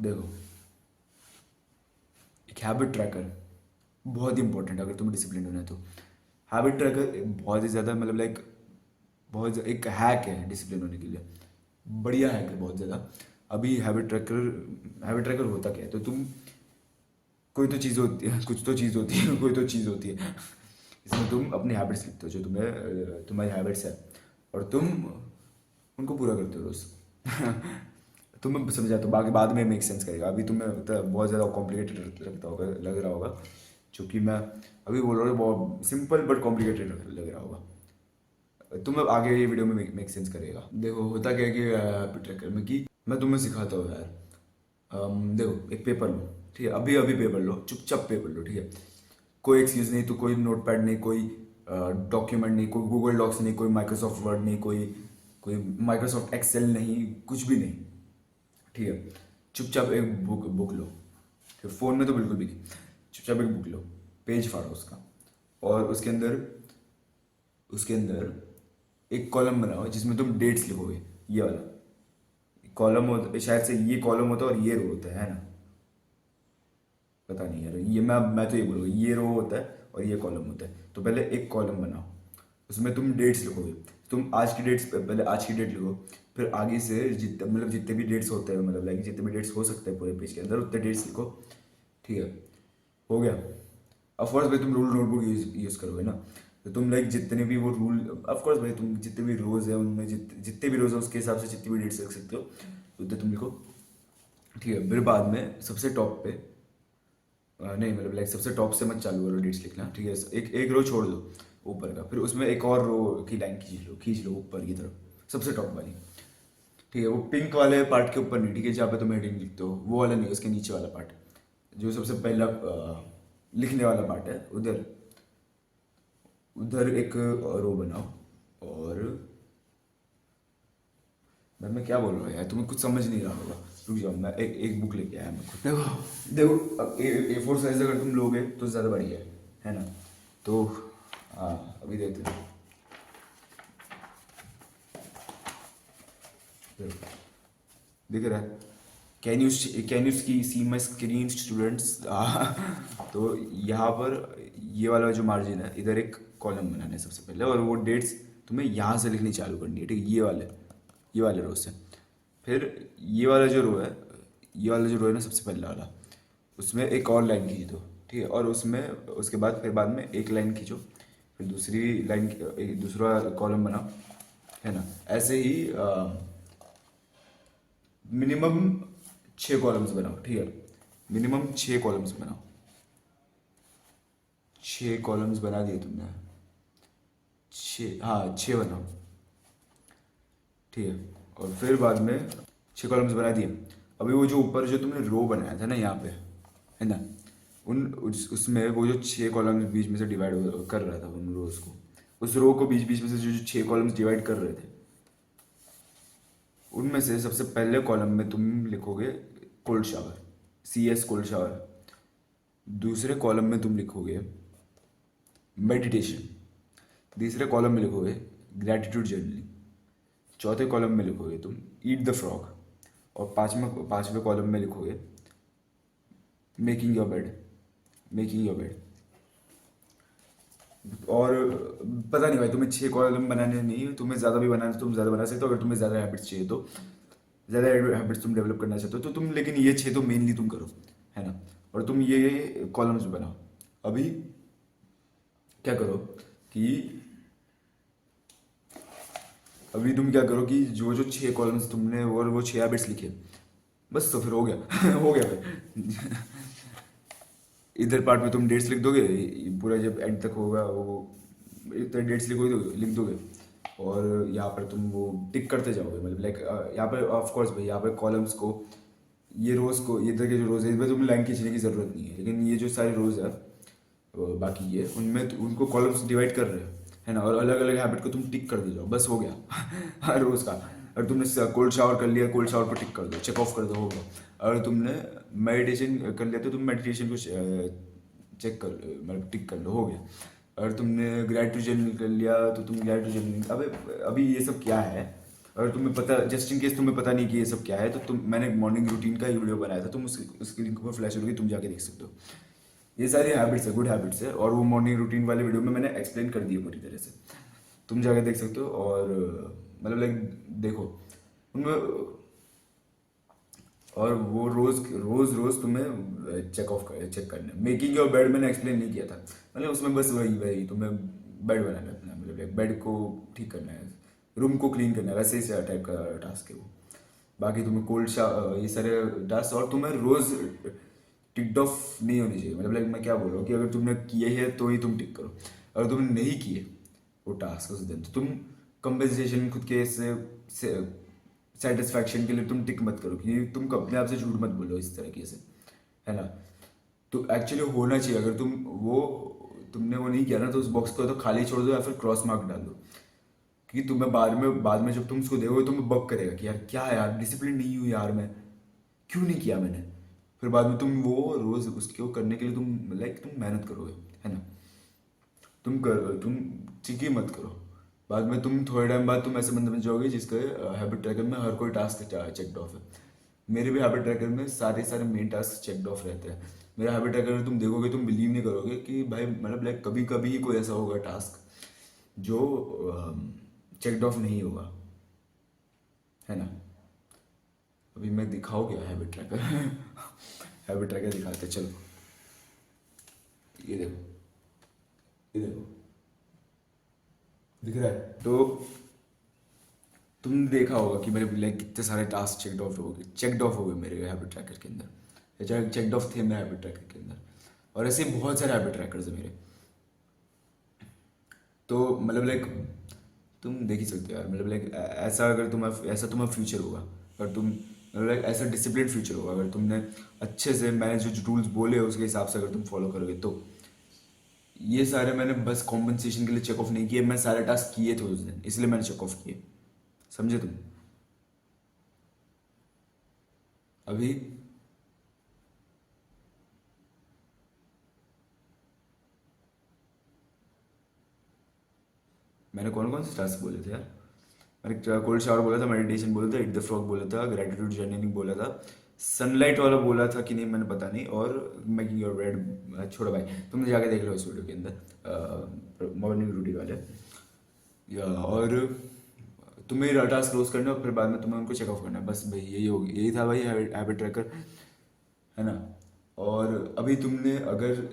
देखो, एक habit tracker बहुत ही इंपॉर्टेंट है अगर तुम्हें डिसिप्लिन होना है तो। हैबिट ट्रैकर बहुत ही ज़्यादा मतलब लाइक एक हैक है डिसिप्लिन होने के लिए, बढ़िया हैक है बहुत ज़्यादा। अभी हैबिट ट्रैकर होता क्या है, तो तुम कोई तो चीज़ होती है, कुछ तो चीज़ होती है, कोई तो चीज़ होती है, इसमें तुम अपनी हैबिट्स लिखते हो जो तुम्हारी हैबिट्स है, और तुम उनको पूरा करते हो रोज़। तुम्हें समझ आता हो, बाकी बाद में मेक सेंस करेगा। अभी तुम्हें बहुत ज़्यादा कॉम्प्लिकेटेड लगता होगा, लग रहा होगा, क्योंकि मैं अभी बोल रहा हूँ बहुत सिंपल बट कॉम्प्लिकेटेड लग रहा होगा। तुम्हें आगे ये वीडियो में मेक सेंस करेगा। देखो होता क्या है कि हैबिट ट्रैकर में कि मैं तुम्हें सिखाता हूँ यार। देखो एक पेपर लो, ठीक है, अभी अभी पेपर लो, चुपचाप पेपर लो, ठीक है। कोई एक्सक्यूज नहीं, तो कोई नोटपैड नहीं, कोई डॉक्यूमेंट नहीं, कोई गूगल डॉक्स नहीं, कोई माइक्रोसॉफ्ट वर्ड नहीं, कोई कोई माइक्रोसॉफ्ट एक्सेल नहीं, कुछ भी नहीं, ठीक है। चुपचाप एक बुक लो, फिर फ़ोन में तो बिल्कुल भी नहीं, चुपचाप एक बुक लो, पेज फाड़ो उसका, और उसके अंदर एक कॉलम बनाओ जिसमें तुम डेट्स लिखोगे। ये वाला कॉलम होता, शायद से ये कॉलम होता है और ये रो होता है ना, पता नहीं यार, ये मैं तो ये बोलूँगा, ये रो होता है और ये कॉलम होता है। तो पहले एक कॉलम बनाओ, उसमें तुम डेट्स लिखोगे। तुम आज की डेट्स, पहले आज की डेट लिखो, फिर आगे से जितने भी डेट्स होते हैं, मतलब लाइक जितने भी डेट्स हो सकते हैं पूरे पेज के अंदर, उतने डेट्स लिखो, ठीक है। हो गया। ऑफ कोर्स भाई तुम रूल नोटबुक यूज़ करोगे ना, तो तुम लाइक जितने भी वो रूल, ऑफ कोर्स भाई तुम जितने भी रोज़ है उनमें जितने भी रोज़ है उसके हिसाब से जितनी भी डेट्स रख सकते हो उतने तुम लिखो, ठीक है। फिर बाद में सबसे टॉप पे नहीं, मतलब लाइक सबसे टॉप से मत चालू करो डेट्स लिखना, ठीक है। एक एक रो छोड़ दो ऊपर का, फिर उसमें एक और रो की लाइन खींच लो ऊपर की तरफ, सबसे टॉप वाली, ठीक है। वो पिंक वाले पार्ट के ऊपर नहीं, ठीक है, जहाँ पे तुम हेडिंग लिखते हो वो वाला नहीं, उसके नीचे वाला पार्ट, जो सबसे पहला लिखने वाला पार्ट है, उधर उधर एक रो बनाओ। और मैं क्या बोल रहा हूँ यार, तुम्हें कुछ समझ नहीं रहा होगा, रुक जाओ, मैं एक एक बुक लेके आया मैं खुद। देखो देखो, अब A4 साइज अगर तुम लोगे तो ज़्यादा बढ़िया है ना। तो हाँ, अभी देखते हैं। देखो, दिख रहा है? Can you see my screen students? तो यहाँ पर ये वाला जो मार्जिन है, इधर एक कॉलम बनाना है सबसे पहले, और वो डेट्स तुम्हें यहाँ से लिखनी चालू करनी है, ठीक है, ये वाले रो से। फिर ये वाला जो रो है ना, सबसे पहले वाला, उसमें एक और लाइन खींच दो, ठीक है। और उसमें उसके बाद फिर बाद में एक लाइन खींचो, फिर दूसरी लाइन, एक दूसरा कॉलम बनाओ, है ना। ऐसे ही मिनिमम 6 कॉलम्स बनाओ, ठीक है। मिनिमम 6 कॉलम्स बनाओ। 6 कॉलम्स बना दिए तुमने? हाँ, 6 बनाओ, ठीक है। और फिर बाद में 6 कॉलम्स बना दिए। अभी वो जो ऊपर जो तुमने रो बनाया था ना यहाँ पे, है ना, उसमें वो जो 6 कॉलम्स बीच में से डिवाइड कर रहा था उन रोज को, उस रो को बीच बीच में से जो 6 कॉलम्स डिवाइड कर रहे थे, उनमें से सबसे पहले कॉलम में तुम लिखोगे cold shower, CS cold shower. दूसरे कॉलम में तुम लिखोगे मेडिटेशन। तीसरे कॉलम में लिखोगे ग्रैटिट्यूड जर्नलिंग। चौथे कॉलम में लिखोगे तुम ईट द फ्रॉग। और पांचवें कॉलम में लिखोगे मेकिंग योर बेड। और पता नहीं भाई, तुम्हें 6 कॉलम बनाने नहीं, तुम्हें ज़्यादा भी बनाना, तुम ज़्यादा बना सकते हो, अगर तुम्हें ज़्यादा हैबिट्स चाहिए तो, ज़्यादा हैबिट्स तुम डेवलप करना चाहते हो तो तुम, लेकिन ये 6 तो मेनली तुम करो, है ना। और तुम ये कॉलम्स बनाओ। अभी क्या करो कि अभी तुम क्या करो कि जो जो 6 कॉलम्स तुमने और वो 6 हैबिट्स लिखे, बस तो फिर हो गया। हो गया फिर। इधर पार्ट में तुम डेट्स लिख दोगे, पूरा जब एंड तक होगा वो इतने डेट्स लिख दोगे। और यहाँ पर तुम वो टिक करते जाओगे, मतलब लाइक यहाँ पर ऑफ कोर्स भाई, यहाँ पर कॉलम्स को, ये रोज़ को, ये इधर के जो रोज़ है इसमें तुम्हें लाइन खींचने की ज़रूरत नहीं है, लेकिन ये जो सारे रोज़ है बाकी ये, उनमें उनको कॉलम्स डिवाइड कर रहे हो, है ना। और अलग अलग हैबिट को तुम टिक कर दे जाओ, बस हो गया। हर रोज़ का। अगर तुमने कोल्ड शावर कर लिया, कोल्ड शावर पर टिक कर दो, चेक ऑफ कर दो, हो गया। अगर तुमने मेडिटेशन कर लिया तो तुम मेडिटेशन को चेक कर, मतलब टिक कर लो, हो गया। अगर तुमने ग्रेटिट्यूड जर्नल कर लिया तो तुम ग्रेटिट्यूड जर्नल, अबे अभी ये सब क्या है, अगर तुम्हें पता, जस्ट इन केस तुम्हें पता नहीं कि ये सब क्या है, तो मैंने मॉर्निंग रूटीन का ही वीडियो बनाया था, तुम उसकी लिंक पर फ्लैश होगी, तुम जाके देख सकते हो। ये सारी हैबिट्स है, गुड हैबिट्स है, और वो मॉर्निंग रूटीन वाले वीडियो में मैंने एक्सप्लेन कर दिया पूरी तरह से, तुम जाके देख सकते हो। और मतलब लाइक देखो उनमें, और वो रोज रोज रोज तुम्हें चेक करना है। मेकिंग योर बेड मैंने एक्सप्लेन नहीं किया था, मतलब उसमें बस वही वही तुम्हें बेड बनाना है अपना, मतलब बेड को ठीक करना है, रूम को क्लीन करना है, वैसे ही टाइप का टास्क है वो। बाकी तुम्हें ये सारे टास्क, और तुम्हें रोज टिकड ऑफ नहीं होनी चाहिए, मतलब लाइक मैं क्या बोल रहा हूँ कि अगर तुमने किए हैं तो ही तुम टिक करो, अगर तुमने नहीं किए वो टास्क उस दिन, तो तुम कंपेंसेशन खुद के से सेटिस्फैक्शन के लिए तुम टिक मत करो, कि तुम अपने आप से झूठ मत बोलो इस तरीके से, है ना। तो एक्चुअली होना चाहिए, अगर तुमने वो नहीं किया ना, तो उस बॉक्स को तो खाली छोड़ दो या फिर क्रॉस मार्क डाल दो, क्योंकि तुम्हें बाद में जब तुम उसको देखोगे तुम्हें बक करेगा कि यार क्या है यार, डिसिप्लिन नहीं हूँ यार मैं, क्यों नहीं किया मैंने। फिर बाद में तुम वो रोज उसको करने के लिए तुम मेहनत करोगे, है ना। तुम ठीक ही मत करो, बाद में तुम थोड़े टाइम बाद तुम ऐसे बंदे बन जाओगे जिसके हैबिट ट्रैकर में हर कोई टास्क चेकड ऑफ है। मेरे भी हैबिट ट्रैकर में सारे सारे मेन टास्क चेकड ऑफ रहते हैं। मेरा हैबिट ट्रैकर में तुम देखोगे, तुम बिलीव नहीं करोगे कि भाई, मतलब लाइक कभी कभी ही कोई ऐसा होगा टास्क जो चेकड ऑफ नहीं होगा, है ना। अभी मैं दिखाओ क्या हैबिट ट्रैकर हैबिट ट्रैकर दिखाते, चलो ये देखो, ये देखो, दिख रहा है। तो तुमने देखा होगा कि मेरे लाइक कितने सारे टास्क चेकड ऑफ हो गए मेरे हैबिट ट्रैकर के अंदर, या चेकड ऑफ थे मेरे हैबिट ट्रैकर के अंदर, और ऐसे बहुत सारे हैबिट ट्रैकर्स हैं मेरे। तो मतलब लाइक तुम देख ही सकते हो यार, मतलब लाइक ऐसा तुम्हारा फ्यूचर होगा, अगर तुम मतलब लाइक ऐसा डिसिप्लिन फ्यूचर होगा अगर तुमने अच्छे से मैंने जो रूल्स बोले उसके हिसाब से अगर तुम फॉलो करोगे तो। ये सारे मैंने बस कॉम्पनसेशन के लिए चेक ऑफ नहीं किए, मैं सारे टास्क किए थे उस दिन, इसलिए मैंने चेक ऑफ किए, समझे तुम। अभी मैंने कौन कौन से टास्क बोले थे यार, मैंने कोल्ड शावर बोला था, मेडिटेशन बोला था, इट द फ्रॉग बोला था, ग्रेटिट्यूड जर्नलिंग बोला था, सनलाइट वाला बोला था कि नहीं मैंने पता नहीं, और मेकिंग योर बेड छोड़ो भाई, तुम जाके देख लो इस वीडियो के अंदर मॉर्निंग रूटीन वाले। और तुम्हें टास्क क्लोज करना है और फिर बाद में तुम्हें उनको चेक ऑफ करना है, बस भाई यही था भाई हैबिट ट्रैकर, है ना। और अभी तुमने अगर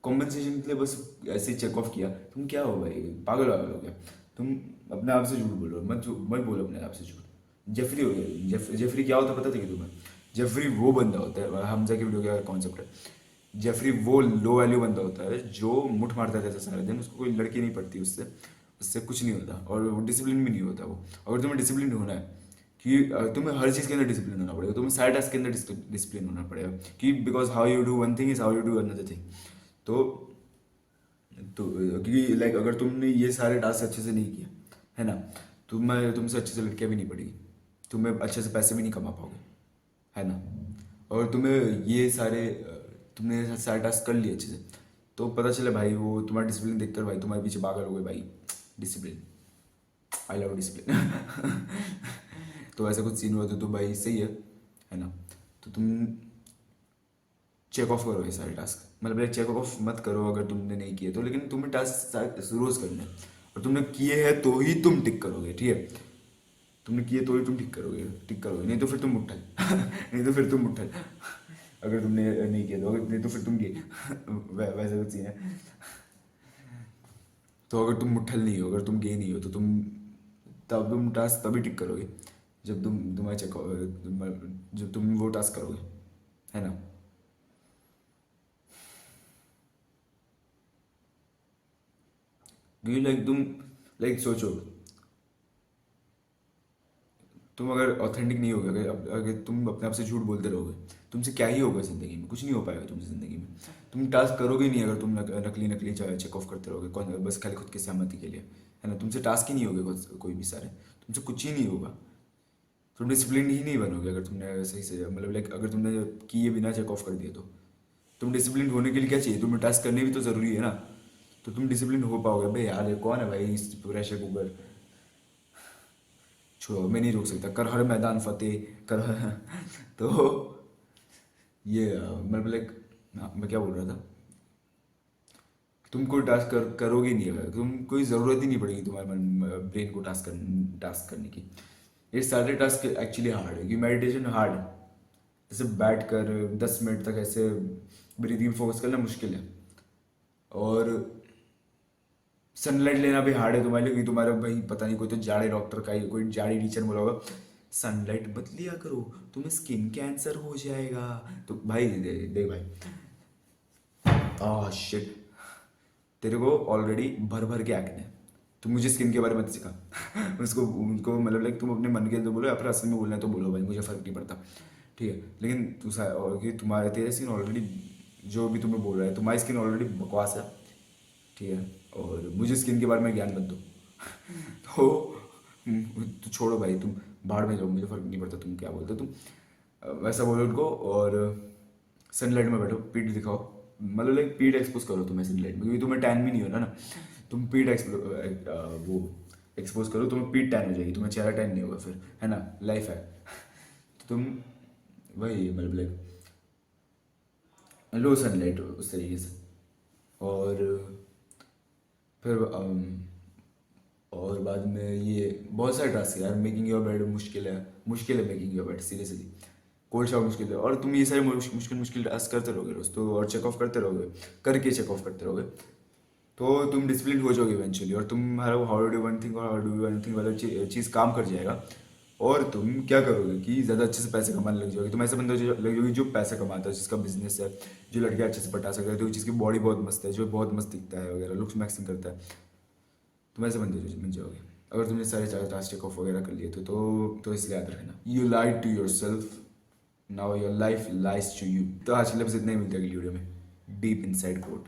कॉम्पनसेशन के लिए बस ऐसे ही चेक ऑफ किया, तुम क्या हो भाई, पागल वागल हो गया। तुम अपने आप से झूठ बोलो, मत बोलो अपने आप से झूठ। जेफरी हो गया, जेफरी क्या होता है पता था कि तुम्हें, जेफरी वो बंदा होता है, हमजा की वीडियो का कॉन्सेप्ट है, जेफरी वो लो वैल्यू बंदा होता है जो मुठ मारता रहता है सारे दिन, उसको कोई लड़की नहीं पड़ती उससे, उससे कुछ नहीं होता, और वो डिसिप्लिन भी नहीं होता वो। अगर तुम्हें डिसिप्लिन होना है कि तुम्हें हर चीज़ के अंदर डिसिप्लिन होना पड़ेगा, तुम्हें सारे टास्क के अंदर डिसिप्लिन होना पड़ेगा, कि because how you do one thing is how you do another thing. तो क्योंकि लाइक अगर तुमने ये सारे टास्क अच्छे से नहीं किए, है ना, तुमसे अच्छे से लड़कियाँ भी नहीं पड़ेगी, तुम्हें अच्छे से पैसे भी नहीं कमा पाओगे, है ना। और तुमने ये सारे टास्क कर लिए अच्छे से, तो पता चले भाई वो तुम्हारा डिसिप्लिन देखकर भाई तुम्हारे पीछे पागल हो गए भाई, डिसिप्लिन, आई लव डिसिप्लिन तो ऐसा कुछ सीन हुआ तो भाई सही है ना। तो तुम चेक ऑफ करो ये सारे टास्क, मतलब लाइक चेक ऑफ मत करो अगर तुमने नहीं किए तो, लेकिन तुम्हें टास्क रोज करने हैं, और तुमने किए हैं तो ही तुम टिक करोगे, ठीक है। तुमने किए तो ही तुम टिक करोगे, नहीं तो फिर तुम मुट्ठल नहीं तो फिर तुम मुट्ठल अगर तुमने नहीं किया तो, अगर नहीं तो फिर तुम गे वैसा कुछ सीन है। तो अगर तुम मुट्ठल नहीं हो, अगर तुम गे नहीं हो, तो तुम टास्क तभी टिक करोगे जब तुम्हारा जब तुम वो टास्क करोगे, है ना। क्योंकि लाइक तुम लाइक सोचो, तुम अगर ऑथेंटिक नहीं होगे, अगर तुम अपने आप से झूठ बोलते रहोगे, तुमसे क्या ही होगा ज़िंदगी में, कुछ नहीं हो पाएगा तुमसे ज़िंदगी में। तुम टास्क करोगे ही नहीं अगर तुम नकली नकली चेक ऑफ करते रहोगे, बस खाली खुद की सहमति के लिए, है ना। तुमसे टास्क ही नहीं होगे कोई भी सारे, तुमसे कुछ ही नहीं होगा, तुम डिसिप्लिन ही नहीं बनोगे अगर तुमने सही से, मतलब लाइक अगर तुमने किए बिना चेक ऑफ कर दिए तो। तुम डिसिप्लिन होने के लिए क्या चाहिए, तुम्हें टास्क करने भी तो ज़रूरी है ना, तो तुम डिसिप्लिन हो पाओगे। भाई यार ये कौन है भाई, प्रेशर कुकर, छोड़ो, मैं नहीं रोक सकता, कर हर मैदान फतेह कर तो ये मतलब लाइक, मैं क्या बोल रहा था, तुम कोई टास्क करोगे नहीं, अगर तुम कोई ज़रूरत ही नहीं पड़ेगी तुम्हारे ब्रेन को टास्क करने की। ये सारे टास्क एक्चुअली हार्ड है, क्योंकि मेडिटेशन हार्ड है। जैसे बैठ कर 10 मिनट तक ऐसे ब्रीदिंग फोकस करना मुश्किल है, और सनलाइट लेना भी हार्ड है तुम्हारे लिए, क्योंकि तुम्हारा भाई पता नहीं, कोई तो जाड़े डॉक्टर का ही कोई जाड़ी टीचर बोला होगा सनलाइट मत लिया करो, तुम्हें स्किन कैंसर हो जाएगा। तो भाई देख भाई, शिट, तेरे को ऑलरेडी भर भर के एक्ने है, तू मुझे स्किन के बारे में मत सिखा उसको उनको मतलब लाइक, तुम अपने मन के तो बोलो, या फिर असल में बोलना है तो बोलो भाई, मुझे फर्क नहीं पड़ता, ठीक है। लेकिन और कि तुम्हारे तेरे स्किन ऑलरेडी, जो भी तुम्हें बोल रहा है, तुम्हारी स्किन ऑलरेडी बकवास है, ठीक है, और मुझे स्किन के बारे में ज्ञान मत दो तो तो छोड़ो भाई, तुम बाहर में जाओ, मुझे फर्क नहीं पड़ता तुम क्या बोलते हो, तुम वैसा बोलो उनको, और सनलाइट में बैठो, पीठ दिखाओ, मतलब लाइक पीठ एक्सपोज करो तुम्हें सनलाइट में, क्योंकि तुम्हें टैन भी नहीं होना ना, तुम पीठ वो एक्सपोज करो, तुम्हें पीठ टैन हो जाएगी, तुम्हें चेहरा टैन नहीं होगा फिर, है ना, लाइफ है। तो तुम वही मतलब लाइक लो सनलाइट उस तरीके से, और फिर और बाद में ये बहुत सारे टास्क है यार, मेकिंग योर बेड मुश्किल है making your bed seriously, cold shower मुश्किल है, और तुम ये सारे मुश्किल मुश्किल टास्क करते रहोगे रोज तो, और चेक ऑफ करते रहोगे, करके चेक ऑफ करते रहोगे, तो तुम डिसिप्लिन हो जाओगे इवेंचुअली, और तुम्हारा वो हाउ डू वन थिंग और हाउ डू वन थिंग वाला चीज़ काम कर जाएगा, और तुम क्या करोगे कि ज़्यादा अच्छे से पैसे कमाने लग जाओगे, तुम ऐसे बंदे लग जाओगे जो पैसा कमाता है, जिसका बिजनेस है, जो लड़के अच्छे से पटा सकता है, तो जिसकी बॉडी बहुत मस्त है, जो बहुत मस्त दिखता है वगैरह, लुक्स मैक्सिंग करता है, तुम ऐसे बंदे बन जाओगे अगर तुमने सारे चार टास्क टेक ऑफ वगैरह कर लिए तो इसलिए याद रखना, you lied to yourself, now your life lies to you. तो आज के लिए बस इतना ही, मिलता है अगली वीडियो में, डीप इनसाइड कोट।